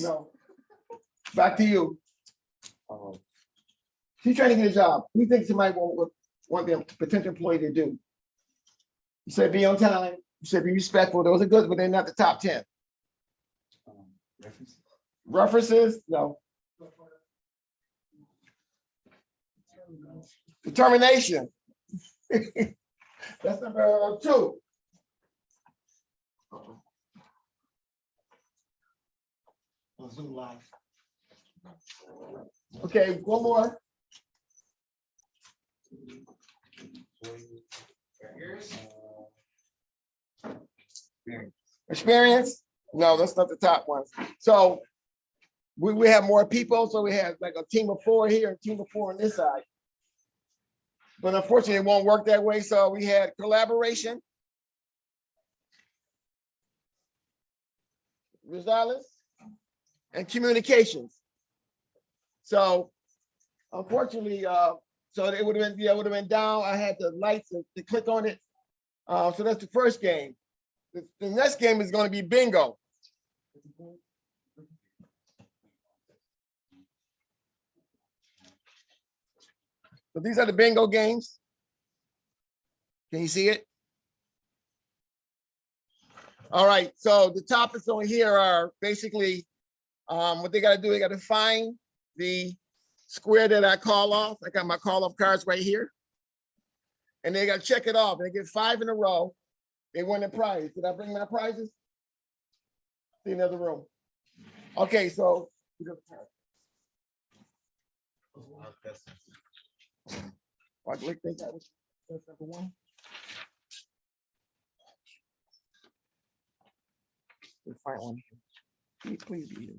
No. Back to you. She's trying to get a job. What do you think somebody want their potential employee to do? You said be on time. You said be respectful. Those are good, but they're not the top 10. References. References? No. Determination. That's number 2. Zoom live. Okay, one more. Experience? No, that's not the top ones. So we have more people, so we have like a team of 4 here and a team of 4 on this side. But unfortunately, it won't work that way. So we had collaboration, resilience, and communications. So unfortunately, so it would have been down. I had the lights to click on it. So that's the first game. The next game is going to be bingo. So these are the bingo games. Can you see it? All right, so the topics on here are basically what they got to do. They got to find the square that I call off. I got my call off cards right here. And they got to check it off. They get 5 in a row. They win the prize. Did I bring my prizes? See another room. Okay, so. I think that was number 1. Let's find one here. Please be here.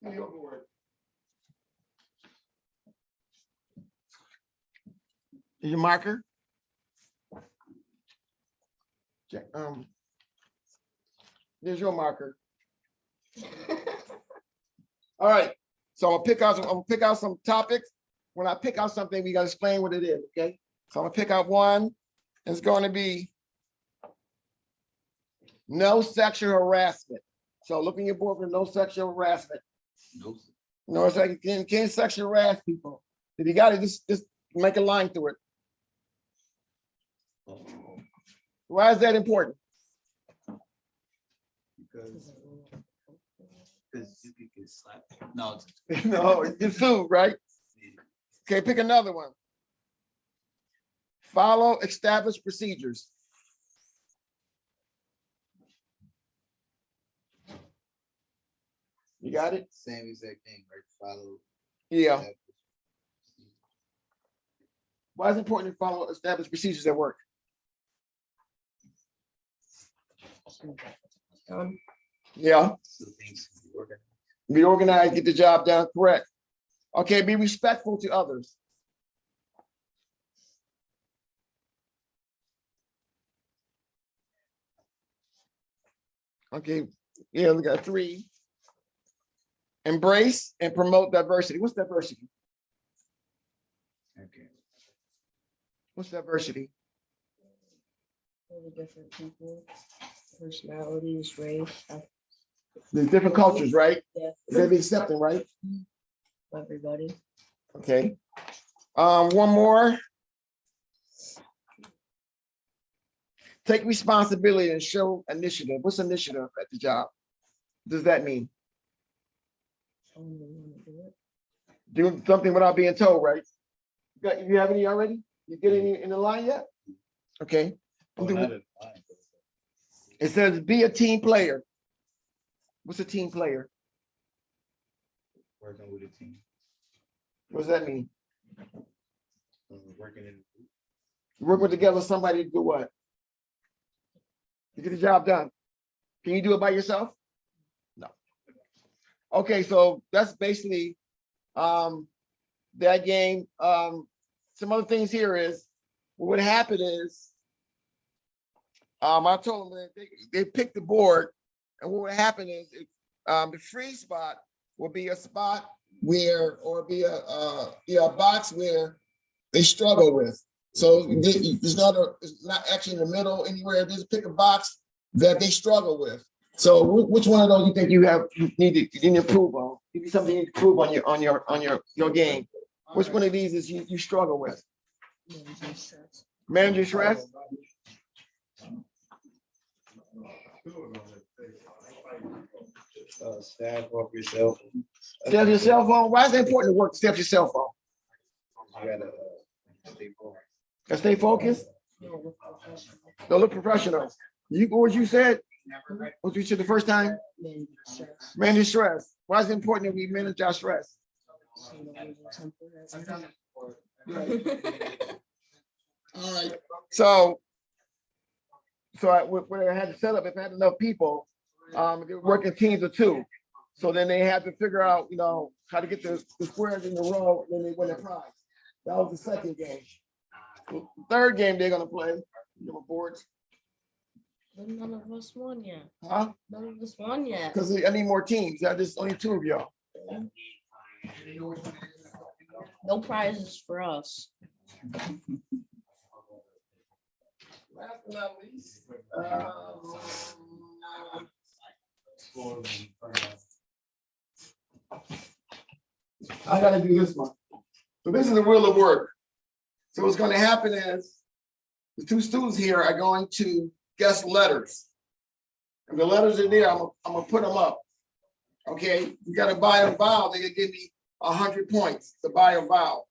Give me your board. Is your marker? Check. There's your marker. All right. So I'm gonna pick out some topics. When I pick out something, we gotta explain what it is. Okay. So I'm gonna pick out one. It's going to be no sexual harassment. So look in your board for no sexual harassment. No, it's like you can't sexually harass people. If you got it, just make a line through it. Why is that important? Because you could get slapped. No, no, it's food, right? Okay, pick another one. Follow established procedures. You got it? Same exact thing, right? Follow. Yeah. Why is it important to follow established procedures at work? Yeah. Be organized, get the job done, correct. Okay, be respectful to others. Okay, yeah, we got 3. Embrace and promote diversity. What's diversity? Okay. What's diversity? Different people, personalities, race. There's different cultures, right? Yeah. They be accepting, right? Everybody. Okay. One more. Take responsibility and show initiative. What's initiative at the job? What does that mean? Do something without being told, right? You have any already? You get any in the line yet? Okay. It says be a team player. What's a team player? Working with a team. What does that mean? Working in. Working together with somebody to do what? To get the job done. Can you do it by yourself? No. Okay, so that's basically that game. Some other things here is what would happen is I told them that they picked the board, and what would happen is the free spot will be a spot where, or be a box where they struggle with. So it's not actually in the middle anywhere. Just pick a box that they struggle with. So which one of those you think you need to improve on? Give me something you need to improve on your game. Which one of these is you struggle with? Manage your stress? Staff off yourself. Stay off your cell phone? Why is it important to work, stay off your cell phone? You gotta stay focused. Gotta stay focused? Don't look professional. What you said? What you said the first time? Manage stress. Why is it important that we manage our stress? All right. So what I had to set up, if I had enough people, they were working teams of two. So then they had to figure out, how to get the squares in a row, and then they win a prize. That was the second game. The third game they're gonna play, boards. None of us won yet. Huh? None of us won yet. Because I need more teams. There's only two of y'all. No prizes for us. Last but not least, I gotta do this one. So this is the wheel of work. So what's gonna happen is the two students here are going to guess letters. And the letters are there, I'm gonna put them up. Okay, you gotta buy a vowel, they can give me 100 points to buy a vowel.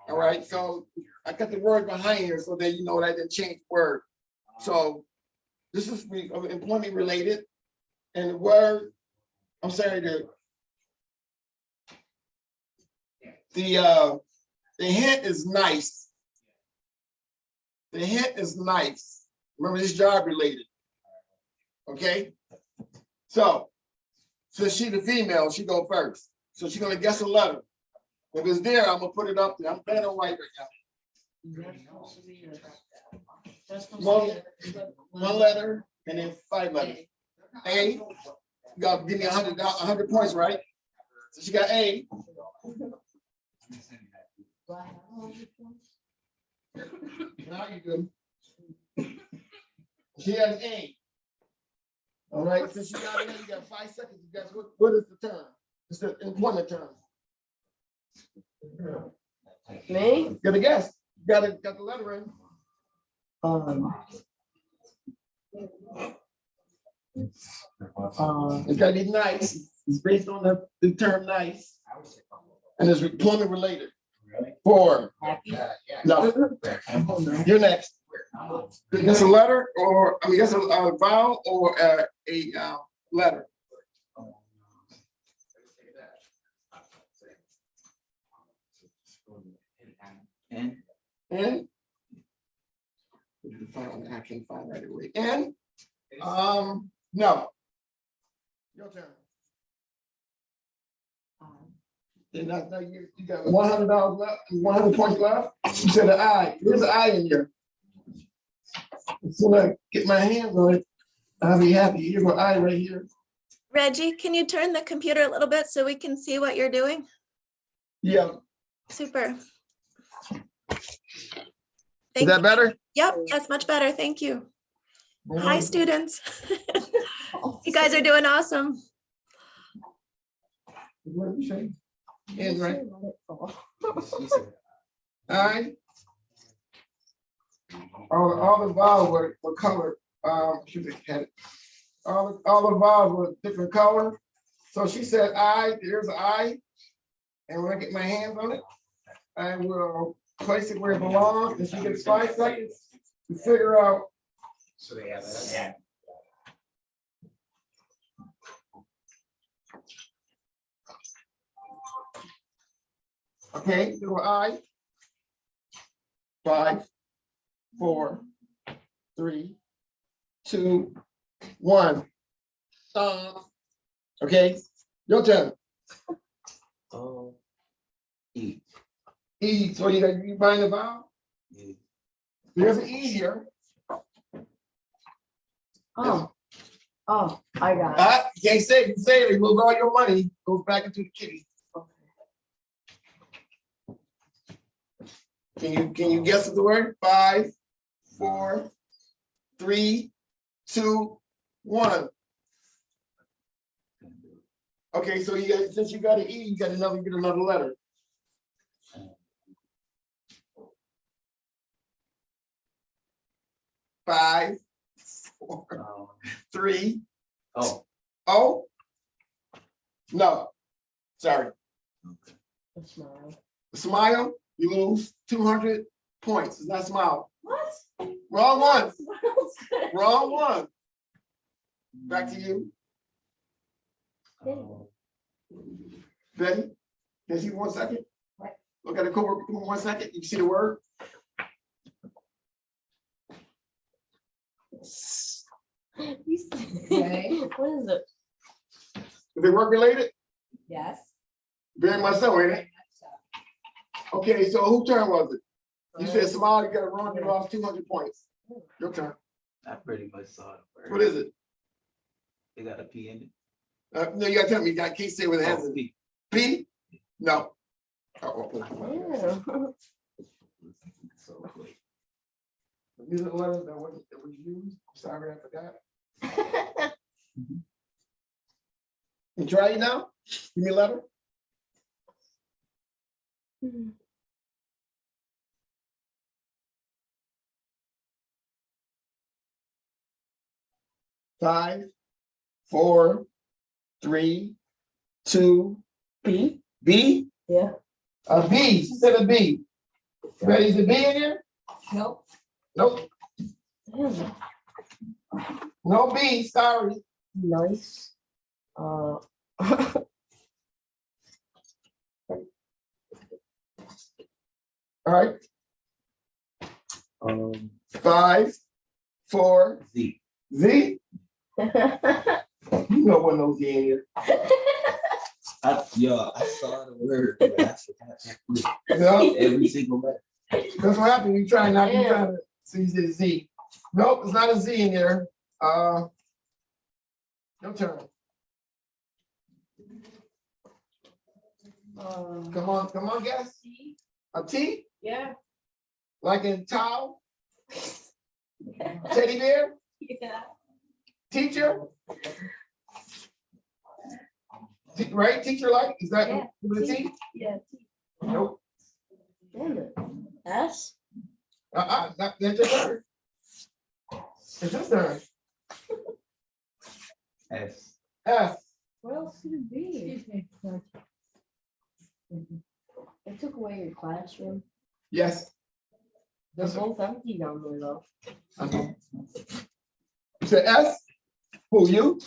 All right, so I got the word behind here so that you know that I didn't change the word. So this is employment related. And the word, I'm sorry, the hint is nice. The hint is nice. Remember, this job related. Okay? So since she's the female, she go first. So she's gonna guess a letter. If it's there, I'm gonna put it up there. I'm playing on white right now. One letter and then 5 letters. A, you gotta give me 100 points, right? So she got A. Now you good. She has A. All right, since you got it, you got 5 seconds. You guys, what is the term? It's the employment term. Me? You gotta guess. You got the letter in. It's gotta be nice. It's based on the term nice. And it's employment related. 4. No. You're next. That's a letter, or I mean, that's a vowel or a letter. And And I can't find right away. And no. Your turn. Now you got $100 left, 100 points left. You said an I. There's an I in here. As soon as I get my hands on it, I'll be happy. Here's an I right here. Reggie, can you turn the computer a little bit so we can see what you're doing? Yeah. Super. Is Thank that you. better? Yep, that's much better. Thank you. Hi, students. You guys are doing awesome. In, right? All right. All the vowels were colored. Should have had it. All the vowels were different color. So she said I, there's an I. And when I get my hands on it, I will place it where it belongs. And she gets 5 seconds to figure out. so they have that. Okay, do an I. 5, 4, 3, 2, 1. Okay, your turn. E. E. So you buying the vowel? Yeah. There's an E here. Oh, I got it. You can't say it. You say it, you lose all your money. Goes back into the kitty. Can you guess the word? 5, 4, 3, 2, 1. Okay, so since you got an E, you got get another letter. Five, 4, 3. Oh. Oh. No. Sorry. Smile. Smile. You lose 200 points. It's not smile. What? Wrong one. What else could it Wrong be? one. Back to you, Betty. Can you see 1 second? What? Look at the cover 1 second. You can see the word. Okay. What is it? Is it work related? Yes. Very much so, ain't it? Okay, so whose turn was it? You said smile, you got it wrong, you lost 200 points. Your turn. I pretty much saw the word. What is it? They got a P in it. No, you gotta tell me. You can't say what it has. Oh, P. P? No. Yeah. These are the letters that we use. I'm sorry, I forgot. You try it now? Give me a letter. Five, 4, 3, 2. B? B? Yeah. A B. She said a B. Ready? Is a B in here? Nope. Nope. Damn. No B. Sorry. Nice. All right. 5, 4. Z. Z? You know what no Z in here. I saw the word, but I forgot No, every single letter. that's what happened. You try not to Yeah. try to see the Z. Nope, it's not a Z in there. Your turn. Come on, guess. A T? Yeah. Like in towel? Teddy bear? Yeah. Teacher? Right? Teacher like? Is that Yeah. with a T? Yeah. Nope. Damn it. S? That's your turn. It's your turn. S. F. What else could it be? They took away your classroom. Yes. They're Yes, sir. both empty down there though. You said S? Who, you?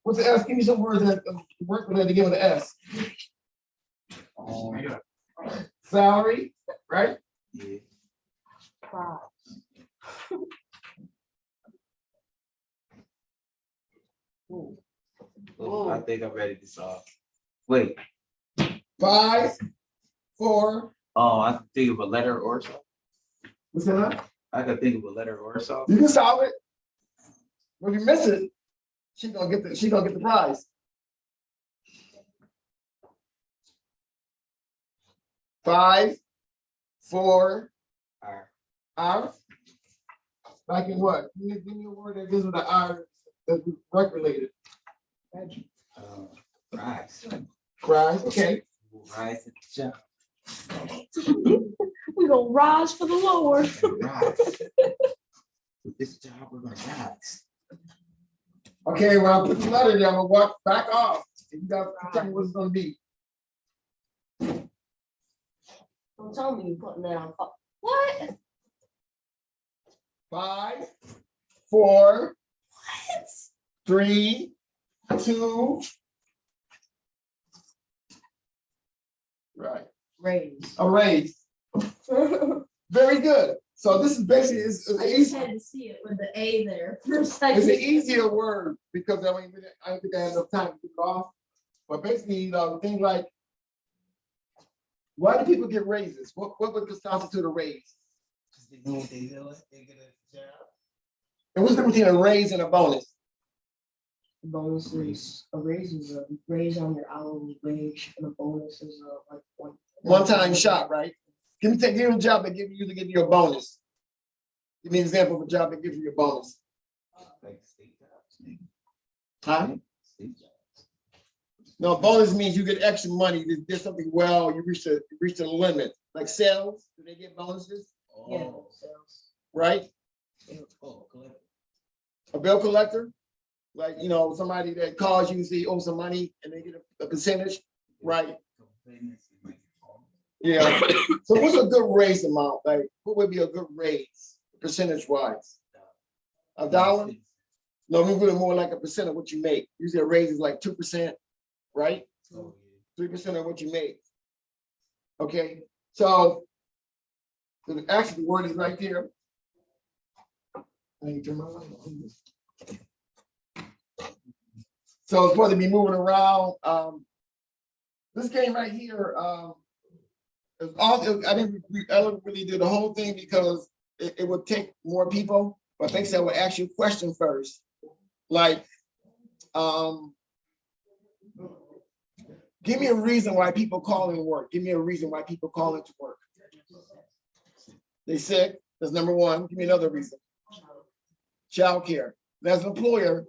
What's the S? Give me some words that work with that to give it an S. Salary, right? Yeah. Five. Ooh. Oh, I think I'm ready to solve. Wait. 5, 4. Oh, I can think of a letter or something. What's that? I can think of a letter or something. You can solve it. If you miss it, she gonna get the prize. 5, 4. R. R. Like in what? Give me a word that gives with the R that's work related. Rise. Rise. Okay. Rise at the job. We gonna rise for the Lord. Rise. With this job, we're gonna rise. Okay, well, I'll put the letter there. I'm gonna walk back off. You got to tell me what it's gonna be. Don't tell me you're putting that on. What? 5, 4. What? 3, 2. Right. Raise. A raise. Very good. So this is basically I just had to see it with the A there for a second. it's an easier word because I mean I don't think I had enough time to get it off. But basically, things like why do people get raises? What would this constitute a raise? Because they know what they do, they get a job. And what's the difference between a raise and a bonus? A bonus is a raise is a raise on your hourly wage, and a bonus is a like One-time shot, right? Give me a job that give you a bonus. Give me an example of a job that gives you a bonus. Like state jobs. Huh? State jobs. No, bonus means you get extra money. You did something well. You reach the limit. Like sales, do they get bonuses? Yeah, Oh, sales. Right? oh, collect. A bill collector, like somebody that calls you, say you owe some money, and they get a percentage. Right? Yeah. So what's a good raise amount? Like, what would be a good raise, percentage wise? $1? No, we put it more like a percent of what you make. Usually a raise is like 2%, right? 3% of what you make. Okay, so actually the word is right there. I need to turn my light on. So it's supposed to be moving around. This game right here, I didn't really do the whole thing because it would take more people. But basically, I would ask you a question first, like, give me a reason why people call in work. Give me a reason why people call into work. They sick. That's number one. Give me another reason. Child care. As an employer,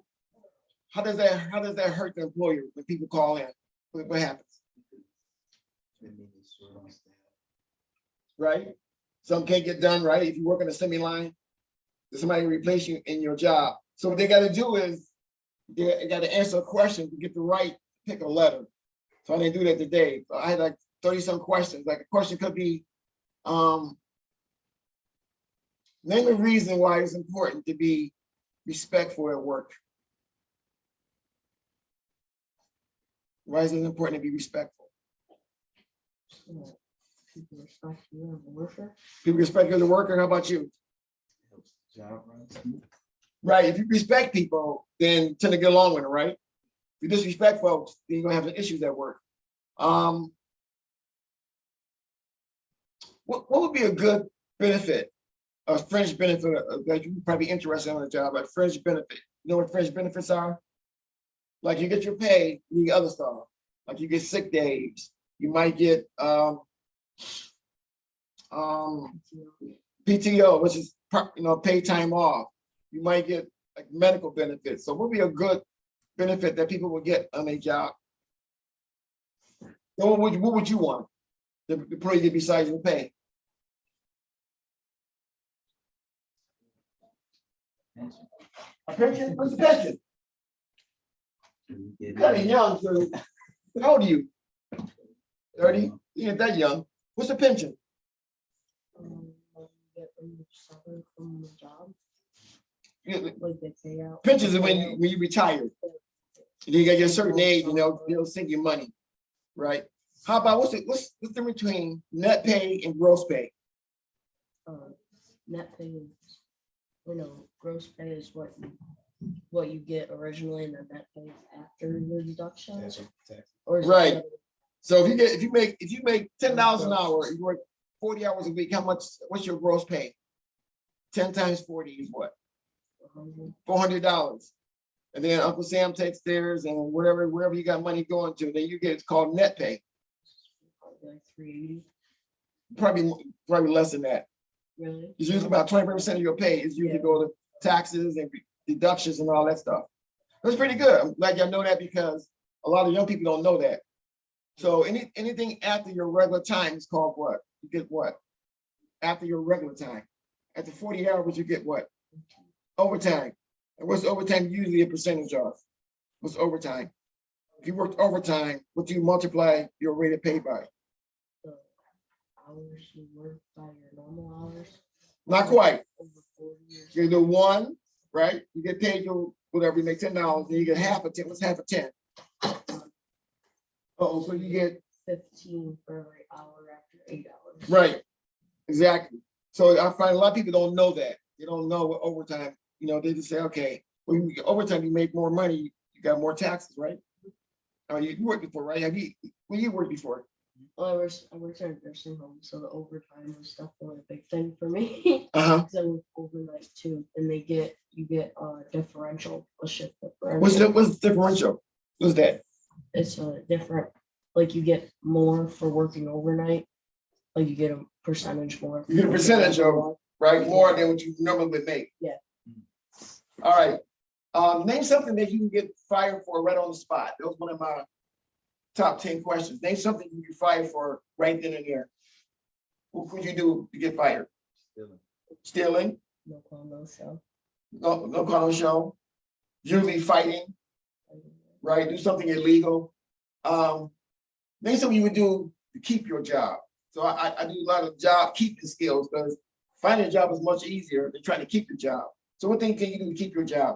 how does that hurt the employer when people call in? What happens? Right? Some can't get done, right? If you work on a semi line, somebody replace you in your job. So what they got to do is they got to answer a question to get the right pick a letter. So I didn't do that today. I had like 30 some questions. Like a question could be, name a reason why it's important to be respectful at work. Why is it important to be respectful? People respect you as a worker. People respect you as a worker. How about you? Job runs. Right. If you respect people, then tend to get along with them, right? If you disrespect folks, then you're gonna have issues at work. What would be a good benefit, a fringe benefit that you're probably interested in a job, like fringe benefit? You know what fringe benefits are? Like you get your pay, you get other stuff. Like you get sick days. You might get PTO, which is paid time off. You might get like medical benefits. So what would be a good benefit that people would get on a job? So what would you want the employee get besides your pay? A pension? What's a pension? You're kind of young, so how old are you? 30? You ain't that young. What's a pension? Get when you suffer from the job, Yeah, like they pay out. pensions is when you retire. You get your certain age, they'll send you money, right? How about what's the difference between net pay and gross pay? Net pay is, gross pay is what you get originally, and then net pay is after the deduction. Or is it Right. the other- So if you make $10 an hour, you work 40 hours a week, what's your gross pay? 10 times 40 is what? $400. And then Uncle Sam takes theirs and wherever you got money going to, then you get, it's called net pay. Probably like 380. Probably less than that. Really? It's usually about 20% of your pay is usually go to taxes and deductions and all that stuff. That's pretty good. I'm glad y'all know that because a lot of young people don't know that. So anything after your regular time is called what? You get what? After your regular time. After 40 hours, you get what? Overtime. And what's overtime usually a percentage of? What's overtime? If you worked overtime, what do you multiply your rate of pay by? The hours you work by your normal hours. Not quite. Over 40 years. You do one, right? You get paid your whatever, you make $10, then you get half of 10. What's half of 10? Oh, so you get 15 for every hour after 8 hours. right. Exactly. So I find a lot of people don't know that. They don't know what overtime, they just say, okay, well, you get overtime, you make more money, you got more taxes, right? You worked before, right? When you worked before? Well, I worked in a nursing home, so the overtime was definitely a big thing for me. Uh-huh. Because I work overnight too, and you get a differential, a shift differential. What's the differential? What's that? It's a different, like you get more for working overnight. Like you get a percentage more. You get a percentage of, right, more than what you normally would make. Yeah. All right. Name something that you can get fired for right on the spot. That was one of my top 10 questions. Name something you can fire for right then and there. What could you do to get fired? Stealing. No call, no show. No call, no show. Usually fighting, right? Do something illegal. Name something you would do to keep your job. So I do a lot of job keeping skills because finding a job is much easier than trying to keep your job. So what thing can you do to keep your job?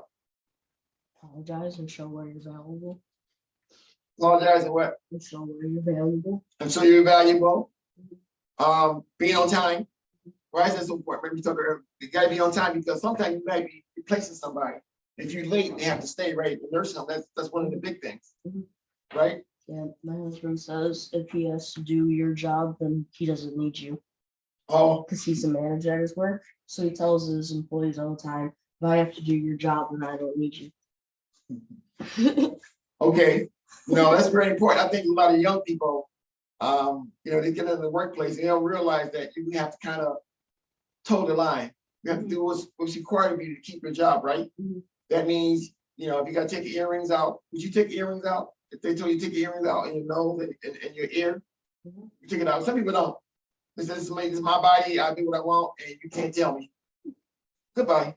Apologize and show where you're valuable. Apologize and what? And show where you're valuable. And so you're valuable. Being on time. Why is that so important? Remember we talked earlier, you gotta be on time because sometimes you might be replacing somebody. If you're late, they have to stay, right? The nursing home, that's one of the big things, right? Yeah, my husband says if he has to do your job, then he doesn't need you Oh, because he's a manager at his work. So he tells his employees all the time, if I have to do your job, then I don't need you. okay. No, that's very important. I think a lot of young people, they get in the workplace, they don't realize that you have to kind of toe the line. You have to do what's required of you to keep your job, right? That means, if you gotta take your earrings out, would you take your earrings out? If they told you to take your earrings out in your nose and your ear, you take it out. Some people don't. This is my body, I do what I want, and you can't tell me. Goodbye.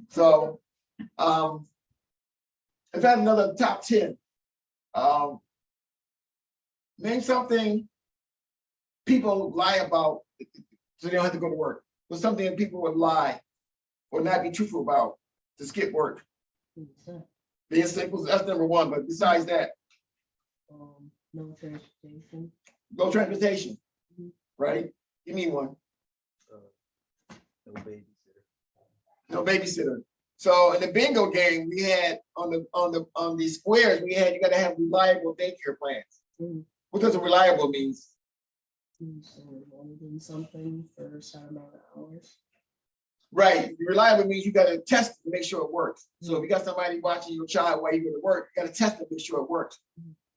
So, if I had another top 10, name something people lie about so they don't have to go to work. Or something that people would lie or not be truthful about to skip work. Being sick was that's number one, but besides that, No transportation. no transportation, right? Give me one. No babysitter. No babysitter. So in the bingo game, we had on the squares, you gotta have reliable daycare plans. What does a reliable means? So longer than something for a certain amount of hours. Right. Reliable means you gotta test it to make sure it works. So if you got somebody watching your child while you go to work, you gotta test it to make sure it works.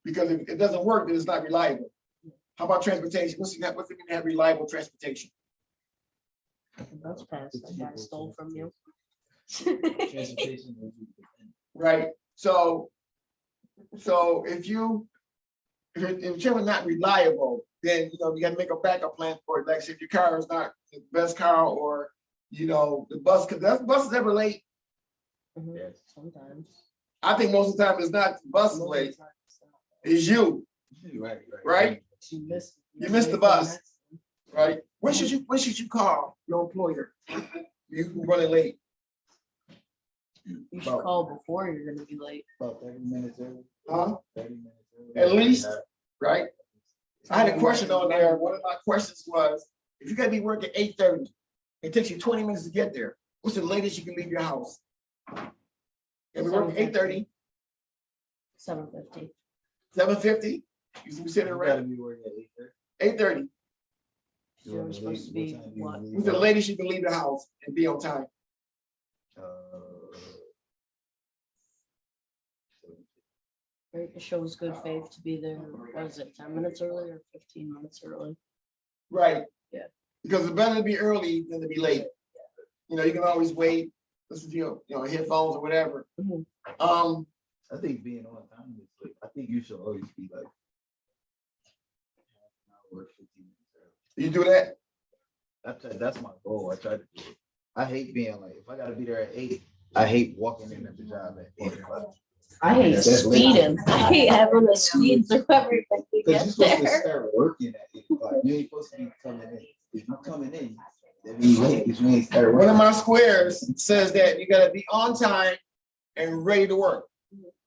Because if it doesn't work, then it's not reliable. How about transportation? What's it gonna have reliable transportation? That's past that guy stole from you. Transportation. Right. So if your trailer is not reliable, then you got to make a backup plan for it. Like if your car is not the best car, or the bus, because the bus is ever late. Yes, sometimes. I think most of the time it's not the bus is late, it's you. Right. You missed the bus. Right. When should you call your employer? You running late. You should call before you're gonna be late. About 30 minutes early. Huh? 30 minutes early. At least, right? I had a question on there. One of my questions was, if you gotta be working 8:30, it takes you 20 minutes to get there. What's the latest you can leave your house? If we work 8:30, 7:50. 7:50, you consider You right? gotta be working at 8:30. 8:30. You're supposed to be What time do you what? leave What's the out? latest you can leave the house and be on time? Right, it shows good faith to be there. What is it, 10 minutes early or 15 minutes early? Right. Yeah. Because it's better to be early than to be late. You can always wait, listen to your headphones or whatever. I think being on time is like, I think you should always be like half an hour, 15 minutes early. You do that? That's my goal. I try to do it. I hate being like, if I gotta be there at 8, I hate walking in at the job at 8 o'clock. I hate That's late. speeding. I hate having to speed through everything to Because you're get supposed to there. start working at 8 o'clock. You ain't supposed to be coming in. If you're coming in, that means late because you ain't started One of working. my squares says that you gotta be on time and ready to work,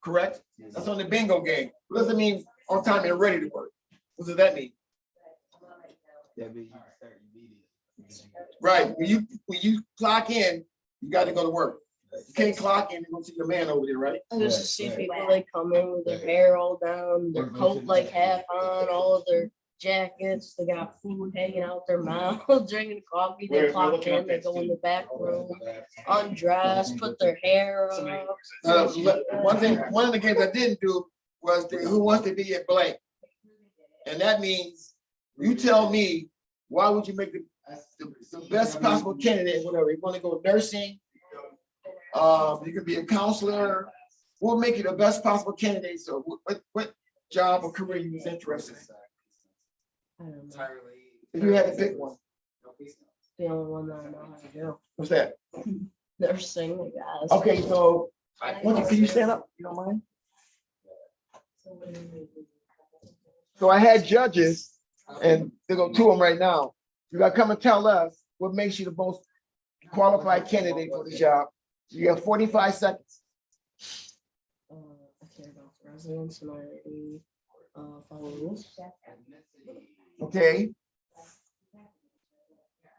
correct? That's on the bingo game. What does it mean on time and ready to work? What does that mean? That means you can start immediately. Right, when you clock in, you gotta go to work. You can't clock in and go see your man over there, right? I used to see Right. people, they come in with their hair all down, their coat like half on, all of their jackets, they got food hanging out their mouth, drinking coffee, they clock in, they go in the back room, undress, put their hair up. One of the games I didn't do was the Who Wants to Be at Blank. And that means you tell me why would you make the best possible candidate, whatever, you wanna go nursing? You could be a counselor, what would make you the best possible candidate, so what job or career you was interested in? I don't know. If you had to pick one, The only one that I know how to do. what's that? Nursing, I guess. Okay, so, can you stand up, you don't mind? So I had judges, and they go to them right now. You gotta come and tell us what makes you the most qualified candidate for the job. You have 45 seconds. I care about the residents and I follow rules. Okay.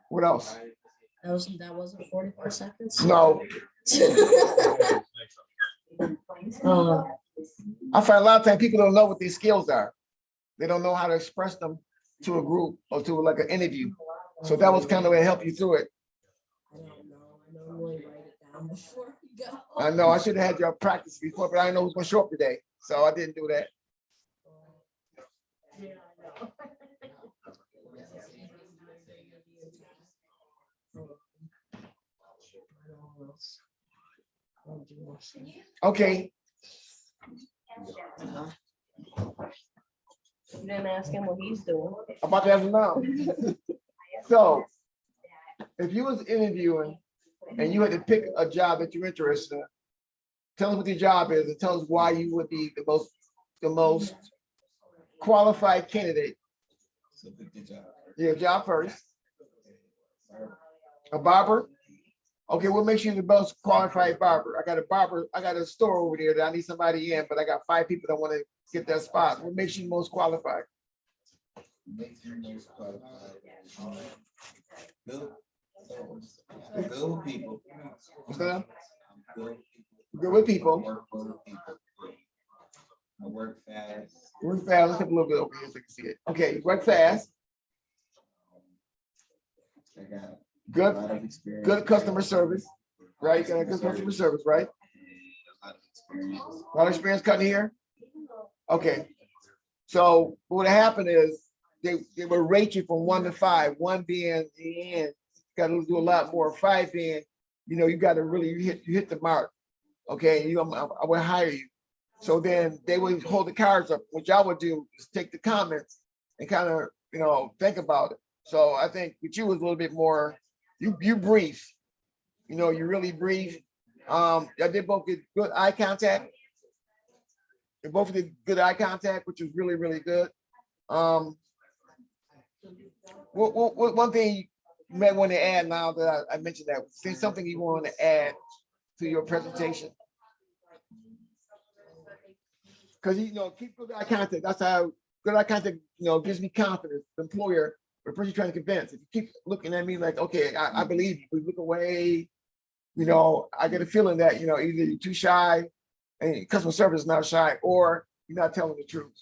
What else? That wasn't 45 seconds. No, I find a lot of times people don't know what these skills are. They don't know how to express them to a group or to like an interview. So that was kind of way to help you through it. I don't know. I normally write it down before we go. I know I should have had your practice before, but I didn't know who's gonna show up today. So I didn't do that. Yeah, I know. Okay, You didn't ask him what he's doing. I'm about to have him now. So if you was interviewing and you had to pick a job that you're interested in, tell us what your job is and tell us why you would be the most qualified candidate. Your job first. A barber? Okay, what makes you the most qualified barber? I got a store over there that I need somebody in, but I got 5 people that want to get that spot. What makes you most qualified? Good people. What's that? Good Good with people. work with people. I work fast. Work fast. Let's have a little bit over here so you can see it. Okay, you work fast. I got a Good, lot of experience. good customer service, right? Got a good customer service, right? A lot of experience. A lot of experience cutting here. Okay. So what happened is they would rate you from 1 to 5, 1 being the end, got to do a lot more. 5 being, you got to really you hit the mark. Okay, I would hire you. So then they would hold the cards up. What y'all would do is take the comments and kind of think about it. So I think with you was a little bit more. You brief. You really brief. Y'all did both get good eye contact. They both did good eye contact, which was really, really good. One thing you might want to add now that I mentioned that, say something you want to add to your presentation. Because keep good eye contact. That's how good eye contact, gives me confidence, the employer, the person you're trying to convince. If you keep looking at me like, okay, I believe you, we look away, I get a feeling that, either you're too shy, and customer service is not shy, or you're not telling the truth.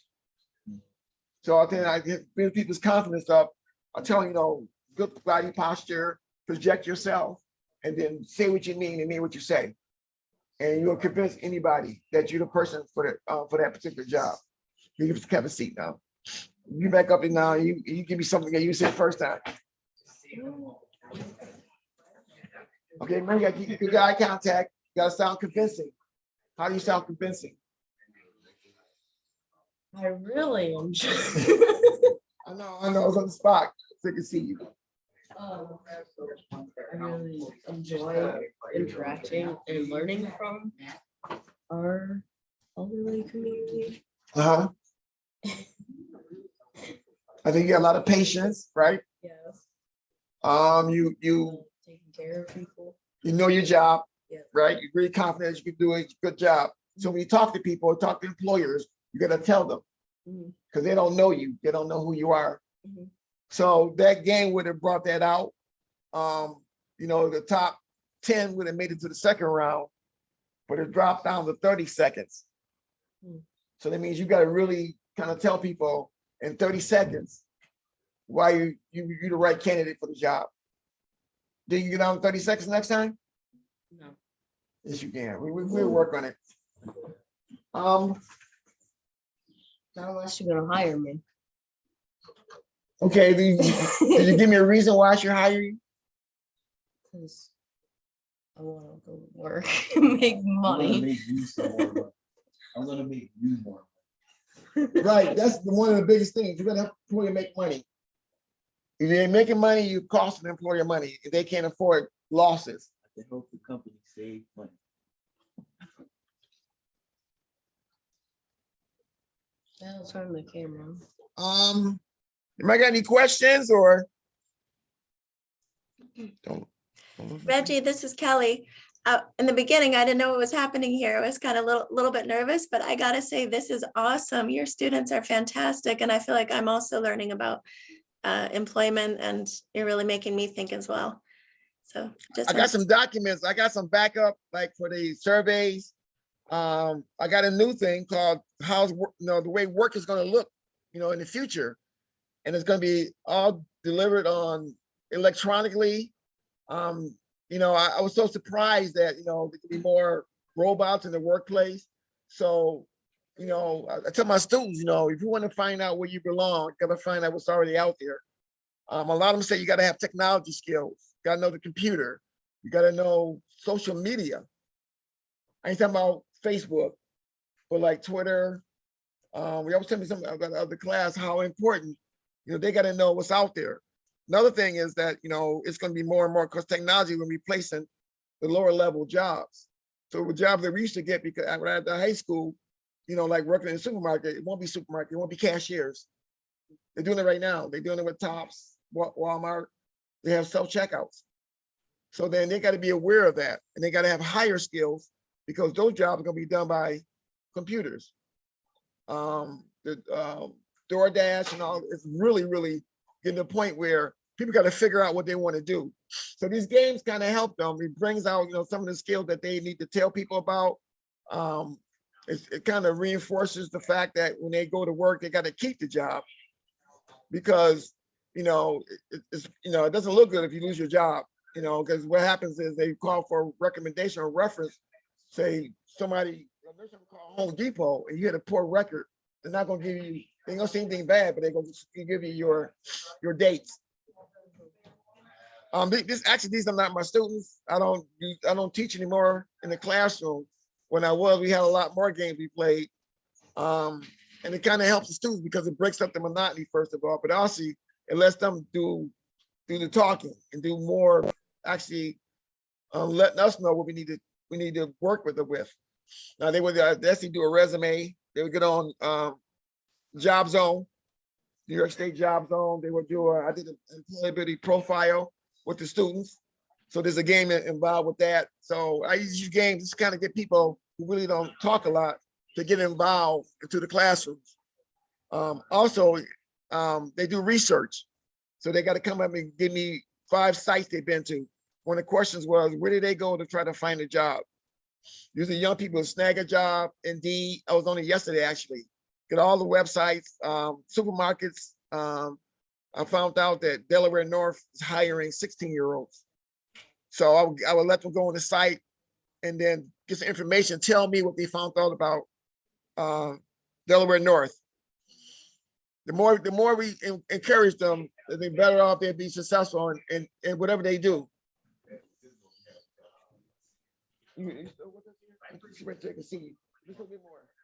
So I think I build people's confidence up. I tell them, good body posture, project yourself, and then say what you mean and mean what you say. And you'll convince anybody that you're the person for that particular job. You just have a seat now. You back up and now you give me something that you said first time. Okay, remember you gotta keep good eye contact. You gotta sound convincing. How do you sound convincing? I really enjoy. I know, it's on the spot, so I can see you. I really enjoy interacting and learning from our elderly community. I think you got a lot of patience, right? Yes, You taking care of people. know your job, Yeah. right? You're very confident you can do it. Good job. So when you talk to people, talk to employers, you gotta tell them because they don't know you. They don't know who you are. So that game would have brought that out. The top 10 would have made it to the second round, but it dropped down to 30 seconds. So that means you got to really kind of tell people in 30 seconds why you're the right candidate for the job. Did you get down to 30 seconds next time? No. Yes, you can. We'll work on it. Not unless you're gonna hire me. Okay, did you give me a reason why I should hire you? Cause I wanna go to work and make I'm gonna money. make you some more money. I'm gonna make you more money. Right, that's one of the biggest things. You gotta help the employer make money. If you ain't making money, you cost an employer money. If they can't afford losses. To help the company save money. I'll turn the camera on. Am I got any questions or? Don't. Reggie, this is Kelly. In the beginning, I didn't know what was happening here. I was kind of a little bit nervous, but I gotta say, this is awesome. Your students are fantastic. And I feel like I'm also learning about employment, and you're really making me think as well. So just I got some documents. I got some backup, like for the surveys. I got a new thing called how's work, the way work is going to look, in the future, and it's going to be all delivered on electronically. I was so surprised that there could be more robots in the workplace. So, I tell my students, if you want to find out where you belong, you got to find out what's already out there. A lot of them say you got to have technology skills. You got to know the computer. You got to know social media. I ain't talking about Facebook, but like Twitter. We always tell me something about the other class, how important, they got to know what's out there. Another thing is that, it's going to be more and more because technology will be replacing the lower level jobs. So the jobs that we used to get, because at the high school, like working in a supermarket, it won't be supermarket, it won't be cashiers. They're doing it right now. They're doing it with Tops, Walmart. They have self-checkouts. So then they got to be aware of that, and they got to have higher skills because those jobs are going to be done by computers. The DoorDash and all, it's really, really getting to the point where people got to figure out what they want to do. So these games kind of help them. It brings out, some of the skills that they need to tell people about. It kind of reinforces the fact that when they go to work, they got to keep the job because, it doesn't look good if you lose your job, because what happens is they call for recommendation or reference, say somebody, there's something called Home Depot, and you had a poor record. They're not going to give you, they ain't gonna see anything bad, but they're going to give you your dates. These are not my students. I don't teach anymore in the classroom. When I was, we had a lot more games we played. And it kind of helps the students because it breaks up the monotony, first of all, but also it lets them do the talking and do more, actually letting us know what we need to work with them with. Now they would actually do a resume. They would get on Job Zone, New York State Job Zone. They would do I did an employability profile with the students. So there's a game involved with that. So I use these games to kind of get people who really don't talk a lot to get involved into the classrooms. Also, they do research. So they got to come up and give me 5 sites they've been to. One of the questions was, where did they go to try to find a job? Usually young people snag a job. Indeed, I was on it yesterday, actually. Get all the websites, supermarkets. I found out that Delaware North is hiring 16-year-olds. So I would let them go on the site and then get some information, tell me what they found out about Delaware North. The more we encourage them, the better off they'll be successful in whatever they do.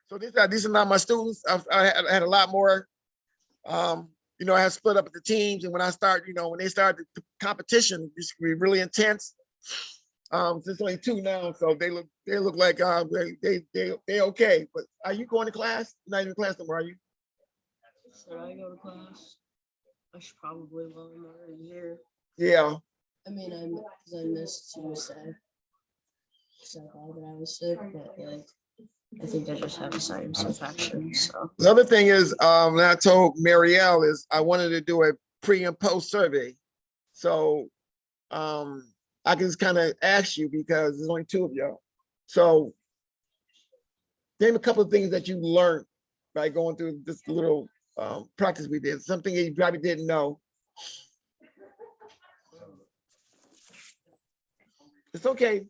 So these are not my students. I had a lot more. I had split up the teams, and when I start, when they start the competition, it's really intense. There's only 2 now, so they look like they okay. But are you going to class? You're not even in class anymore, are you? Should I go to class? I should probably while I'm already here. Yeah. I mean, I missed Tuesday. So I thought that I was sick, but like, I think I just have a sinus infection. So The other thing is, that I told Marielle is I wanted to do a pre and post survey. So I can just kind of ask you because there's only 2 of y'all. So name a couple of things that you learned by going through this little practice we did. Something that you probably didn't know. It's okay.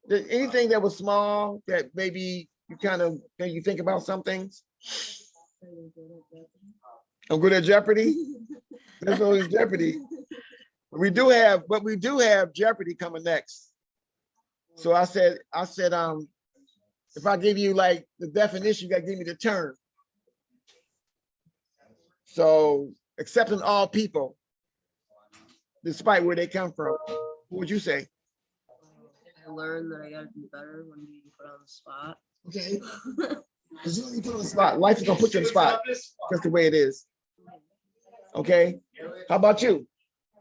Anything that was small that maybe you kind of you think about some things. I'm good at Jeopardy. There's always Jeopardy. We do have Jeopardy coming next. So I said, if I give you like the definition, you gotta give me the term. So accepting all people, despite where they come from. What would you say? I learned that I gotta do better when you put on the spot. Okay. Because you put on the spot. Life is gonna put you on the spot. That's the way it is. Okay. How about you?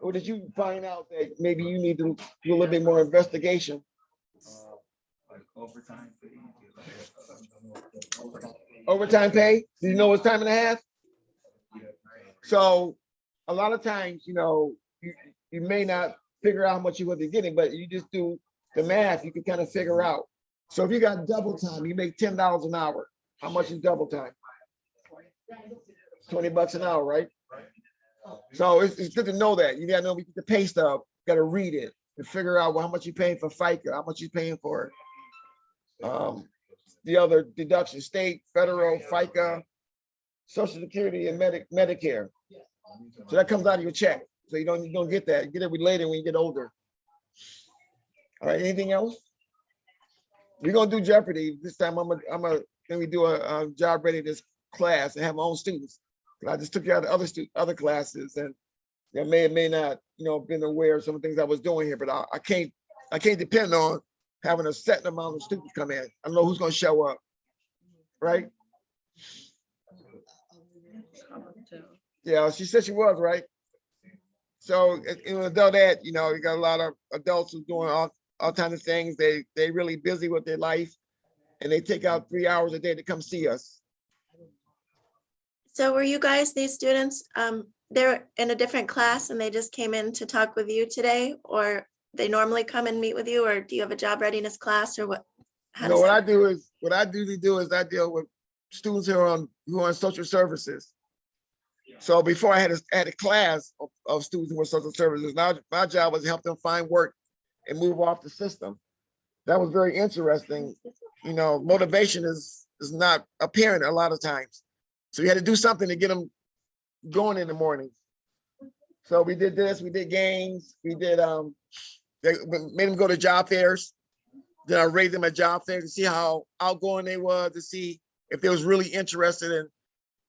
Or did you find out that maybe you need to do a little bit more investigation? Like overtime pay. Overtime pay? Do you know it's time and a half? So a lot of times, you know, you may not figure out how much you would be getting, but you just do the math, you can kind of figure out. So if you got double time, you make $10 an hour. How much is double time? 20 bucks an hour, right? So it's good to know that. You gotta know the pay stub, you gotta read it and figure out how much you're paying for FICA, how much you're paying for the other deductions, state, federal, FICA, Social Security, and Medicare. So that comes out of your check. So you don't get that. You get it later when you get older. All right, anything else? We're gonna do Jeopardy. This time then we do a job readiness class and have my own students. I just took you out of other classes, and they may or may not, you know, been aware of some of the things I was doing here, but I can't depend on having a set amount of students come in. I don't know who's gonna show up, right? Yeah, she said she was, right? So in adult ed, you know, you got a lot of adults who doing all kinds of things. They really busy with their life, and they take out 3 hours a day to come see us. So were you guys, these students, they're in a different class and they just came in to talk with you today, or they normally come and meet with you, or do you have a job readiness class, or what? No, what I usually do is I deal with students who are on social services. So before I had a class of students who were social services. Now my job was to help them find work and move off the system. That was very interesting. You know, motivation is not apparent a lot of times. So you had to do something to get them going in the morning. So we did this, we did games, we did made them go to job fairs. Then I rated them at job fairs to see how outgoing they were, to see if they was really interested in,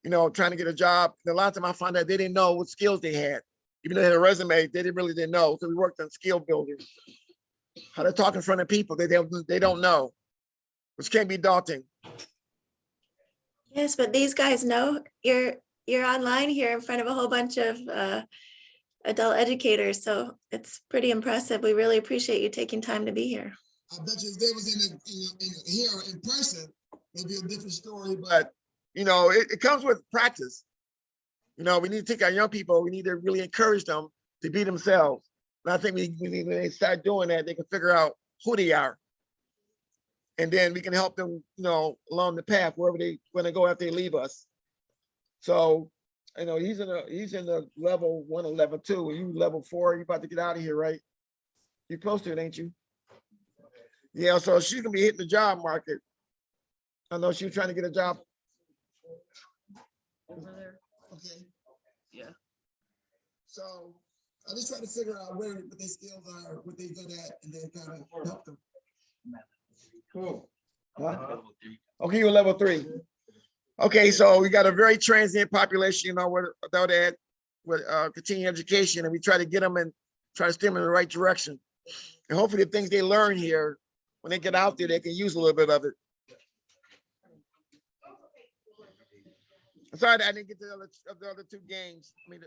you know, trying to get a job. And a lot of time I found out they didn't know what skills they had. Even though they had a resume, they didn't know. So we worked on skill building. How to talk in front of people they don't know, which can be daunting. Yes, but these guys know you're online here in front of a whole bunch of adult educators, so it's pretty impressive. We really appreciate you taking time to be here. I bet you if they was here in person, it'd be a different story. But you know, it comes with practice. You know, we need to take our young people. We need to really encourage them to be themselves. And I think when they start doing that, they can figure out who they are. And then we can help them, you know, along the path wherever they want to go after they leave us. So, you know, he's in the level 1 and level 2, and you level 4. You about to get out of here, right? You're close to it, ain't you? Yeah. So she's gonna be hitting the job market. I know she was trying to get a job Over there. Okay. Yeah. So I just try to figure out what their skills are, what they're good at, and then kind of help them. Cool. Huh? Okay, you're level 3. Okay, so we got a very transient population, you know, with adult ed, with continuing education, and we try to get them and try to steer them in the right direction. And hopefully the things they learn here, when they get out there, they can use a little bit of it. I'm sorry that I didn't get to the other 2 games. I mean,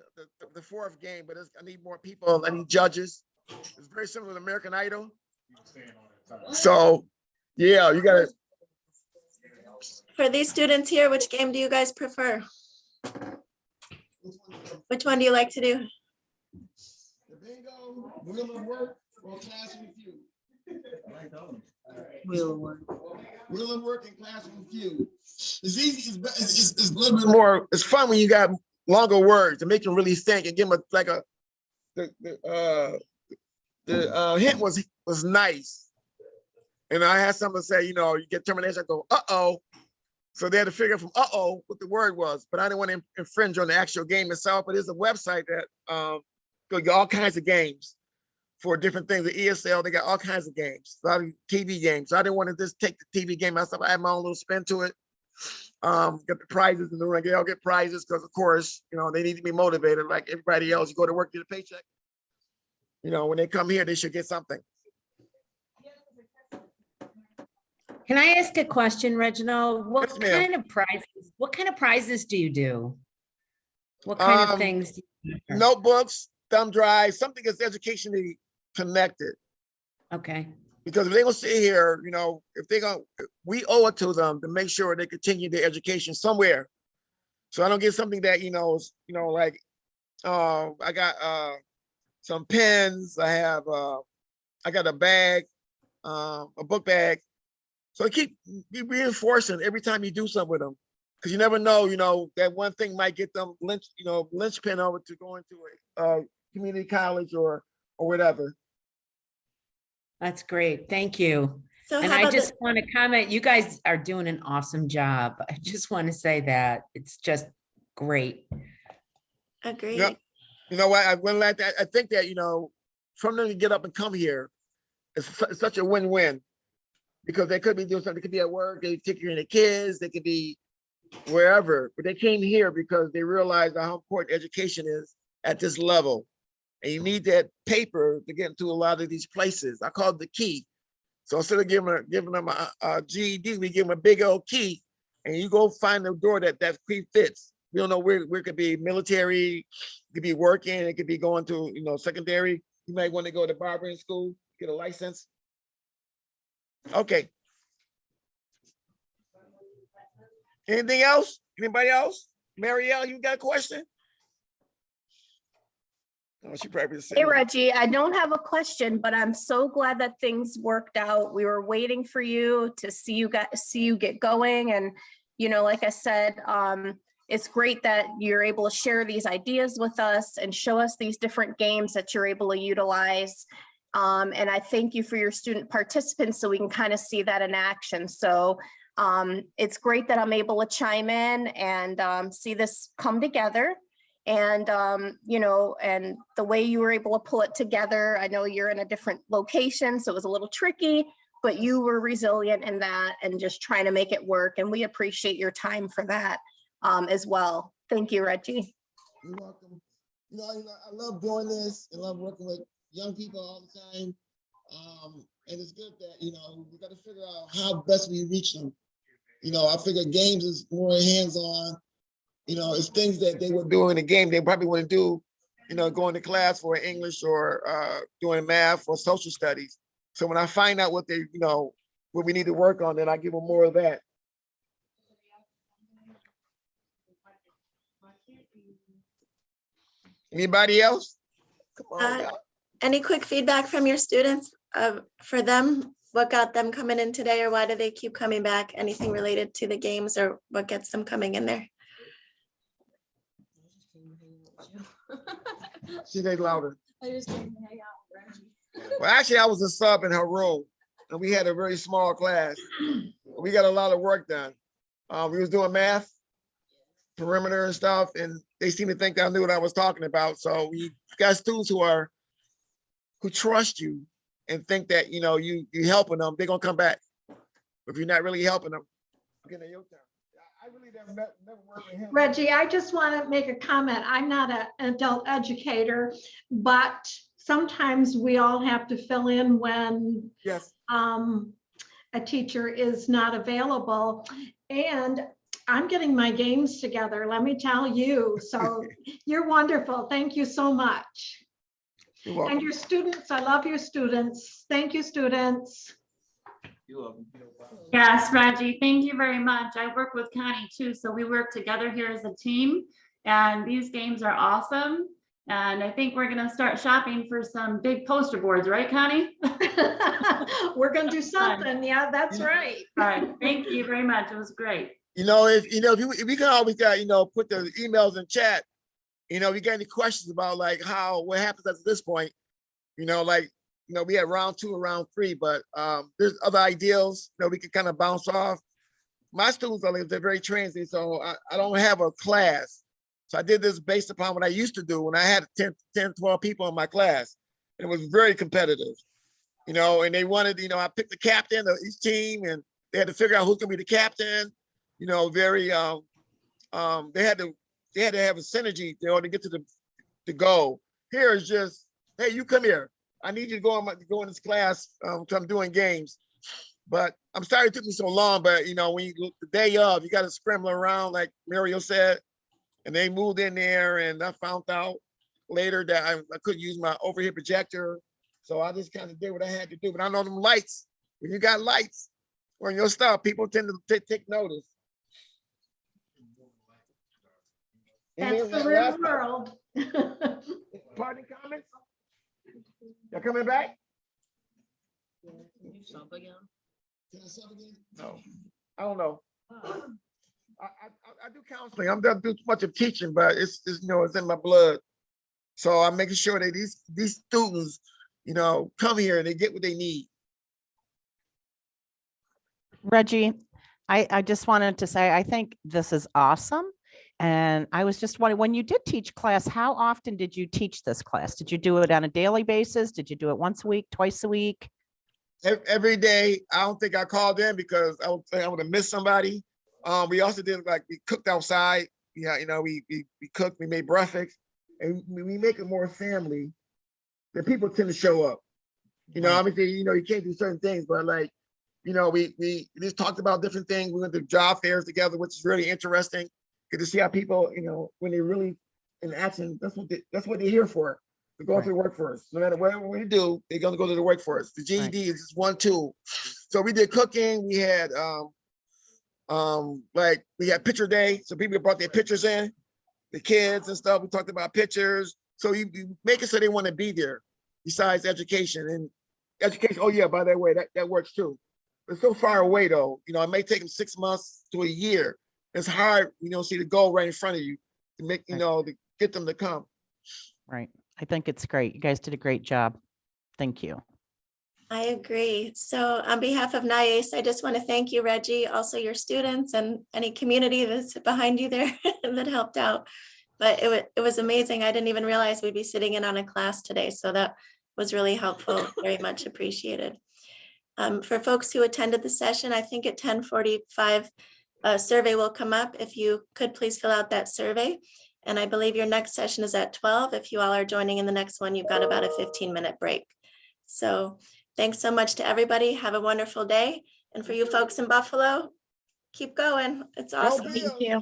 the 4th game, but I need more people. I need judges. It's very similar to American Idol. So, yeah, you got to. For these students here, which game do you guys prefer? Which one do you like to do? The bingo, wheel of work, or classroom feud? Wheel of work. Wheel of work and classroom feud. It's easy. It's a little bit more. It's fun when you got longer words to make them really think and give them the hint was nice. And I had someone say, you know, you get termination. I go, uh-oh. So they had to figure out from what the word was, but I didn't want to infringe on the actual game itself. But there's a website that got all kinds of games for different things. The ESL, they got all kinds of games, a lot of TV games. So I didn't want to just take the TV game myself. I had my own little spin to it. Got the prizes in the room. They all get prizes because, of course, they need to be motivated like everybody else. You go to work, get a paycheck. When they come here, they should get something. Can I ask a question, Reginald? What Yes, ma'am. kind of prizes do you do? What kind of things do you do? Notebooks, thumb drives, something that's educationally connected. Okay. Because if they're gonna sit here, we owe it to them to make sure they continue their education somewhere. So I don't get something that, like, I got some pens, I got a bag, a book bag. So I keep reinforcing every time you do something with them, because you never know, that one thing might get them linchpin over to going to a community college or whatever. That's great. Thank you. So And how I about just want to comment, you guys are doing an awesome job. I just want to say that it's just great. Agreed. Yeah. You know what? I think that, from them to get up and come here, it's such a win-win, because they could be doing something. They could be at work, they take care of their kids, they could be wherever, but they came here because they realized how important education is at this level. And you need that paper to get into a lot of these places. I call it the key. So instead of giving them a GED, we give them a big old key, and you go find the door that key fits. We don't know where it could be military, it could be working, it could be going to, secondary. You might want to go to barbering school, get a license. Okay. Anything else? Anybody else? Marielle, you got a question? Oh, she probably Hey, Reggie, I don't have a question, but I'm so glad that things worked out. We were waiting for you to see you get going. And, like I said, it's great that you're able to share these ideas with us and show us these different games that you're able to utilize. And I thank you for your student participants so we can kind of see that in action. So it's great that I'm able to chime in and see this come together. And, and the way you were able to pull it together, I know you're in a different location, so it was a little tricky, but you were resilient in that and just trying to make it work. And we appreciate your time for that as well. Thank you, Reggie. You're welcome. I love doing this. I love working with young people all the time. And it's good that, we got to figure out how best we reach them. I figure games is more hands-on. It's things that they would do in a game they probably wouldn't do, going to class for English or doing math or social studies. So when I find out what they, what we need to work on, then I give them more of that. Anybody else? Come on, y'all. Any quick feedback from your students for them? What got them coming in today, or why do they keep coming back? Anything related to the games, or what gets them coming in there? She made louder. I just came to hang out with Reggie. Well, actually, I was a sub in her room, and we had a very small class. We got a lot of work done. We was doing math, perimeter and stuff, and they seemed to think I knew what I was talking about. So we got students who trust you and think that you helping them, they're gonna come back. If you're not really helping them, get in your turn. I really never worked with him. Reggie, I just want to make a comment. I'm not an adult educator, but sometimes we all have to fill in when Yes. A teacher is not available. And I'm getting my games together, let me tell you. So you're wonderful. Thank you so much. You're welcome. And your students, I love your students. Thank you, students. You're welcome. Yes, Reggie, thank you very much. I work with Connie too, so we work together here as a team, and these games are awesome. And I think we're gonna start shopping for some big poster boards, right, Connie? We're gonna do something. Yeah, that's right. All right, thank you very much. It was great. If we can always got, put the emails in chat. If you got any questions about like what happens at this point, we had round 2 and round 3, but there's other ideas we can kind of bounce off. my students they're very transient, so I don't have a class. So I did this based upon what I used to do when I had 10, 12 people in my class. It was very competitive, you know, and they wanted, you know, I picked the captain of each team and they had to figure out who's gonna be the captain, you know, very, they had to have a synergy, you know, to get to the goal. Here is just, hey, you come here. I need you to go in this class, so I'm doing games. But I'm sorry it took me so long, but you know, when you look the day of, you got to scramble around, like Mario said, and they moved in there, and I found out later that I couldn't use my overhead projector. So I just kind of did what I had to do. But I know them lights, when you got lights on your stuff, people tend to take notice. That's the real world. Party comments? Y'all coming back? No, I don't know. I do counseling. I'm not doing too much of teaching, but it's you know, it's in my blood. So I'm making sure that these students, you know, come here and they get what they need. Reggie, I just wanted to say, I think this is awesome. And I was just wondering, when you did teach class, how often did you teach this class? Did you do it on a daily basis? Did you do it once a week, twice a week? Every day. I don't think I called in because I would have missed somebody. We also did, like, we cooked outside. Yeah, you know, we cooked, we made breakfast, and we make it more family. That people tend to show up. You know, obviously, you know, you can't do certain things, but like, you know, we just talked about different things. We went to job fairs together, which is really interesting. Get to see how people, you know, when they really in action, that's what they're here for. They're going to the workforce. No matter whatever we do, they're going to go to the workforce. The GED is just one tool. So we did cooking. We had like we had picture day. So people brought their pictures in, the kids and stuff. We talked about pictures. So you make it so they want to be there. Besides education and education. Oh yeah, by the way, that works too. It's so far away though. You know, it may take them 6 months to a year. It's hard, you know, see the goal right in front of you to make, you know, to get them to come. Right. I think it's great. You guys did a great job. Thank you. I agree. So on behalf of NYACCE, I just want to thank you, Reggie, also your students and any community that's behind you there that helped out. But it was amazing. I didn't even realize we'd be sitting in on a class today. So that was really helpful. Very much appreciated. For folks who attended the session, I think at 10:45, a survey will come up. If you could please fill out that survey. And I believe your next session is at 12. If you all are joining in the next one, you've got about a 15-minute break. So thanks so much to everybody. Have a wonderful day. And for you folks in Buffalo, keep going. It's awesome. Thank you.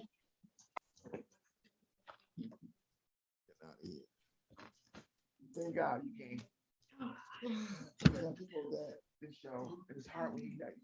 Thank God you came. People that this show, it's hard when you got